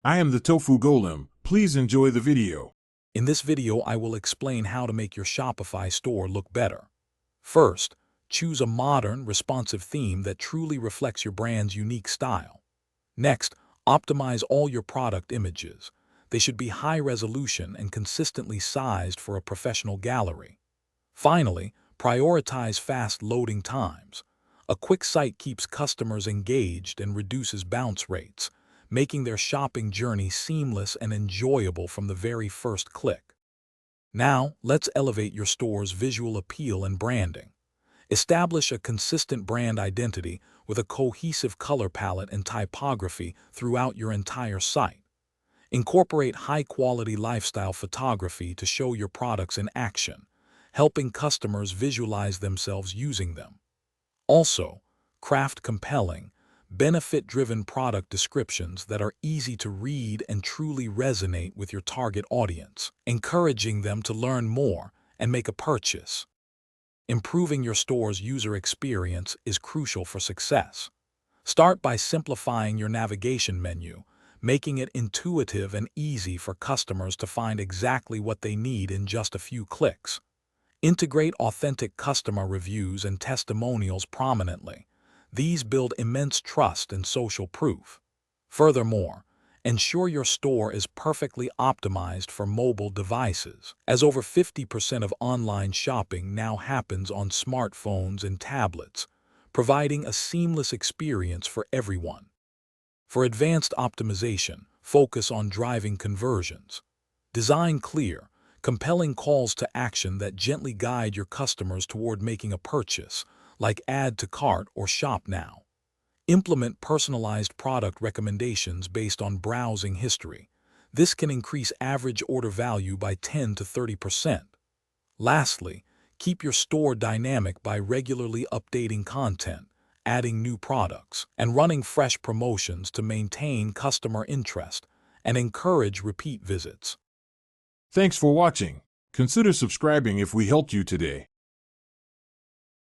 I am the Tofu Golem. Please enjoy the video. In this video, I will explain how to make your Shopify store look better. First, choose a modern, responsive theme that truly reflects your brand's unique style. Next, optimize all your product images. They should be high resolution and consistently sized for a professional gallery. Finally, prioritize fast loading times. A quick site keeps customers engaged and reduces bounce rates, making their shopping journey seamless and enjoyable from the very first click. Now, let's elevate your store's visual appeal and branding. Establish a consistent brand identity with a cohesive color palette and typography throughout your entire site. Incorporate high-quality lifestyle photography to show your products in action, helping customers visualize themselves using them. Also, craft compelling, benefit-driven product descriptions that are easy to read and truly resonate with your target audience, encouraging them to learn more and make a purchase. Improving your store's user experience is crucial for success. Start by simplifying your navigation menu, making it intuitive and easy for customers to find exactly what they need in just a few clicks. Integrate authentic customer reviews and testimonials prominently. These build immense trust and social proof. Furthermore, ensure your store is perfectly optimized for mobile devices, as over 50% of online shopping now happens on smartphones and tablets, providing a seamless experience for everyone. For advanced optimization, focus on driving conversions. Design clear, compelling calls to action that gently guide your customers toward making a purchase, like add to cart or shop now. Implement personalized product recommendations based on browsing history. This can increase average order value by 10 to 30%. Lastly, keep your store dynamic by regularly updating content, adding new products, and running fresh promotions to maintain customer interest and encourage repeat visits. Thanks for watching. Consider subscribing if we helped you today.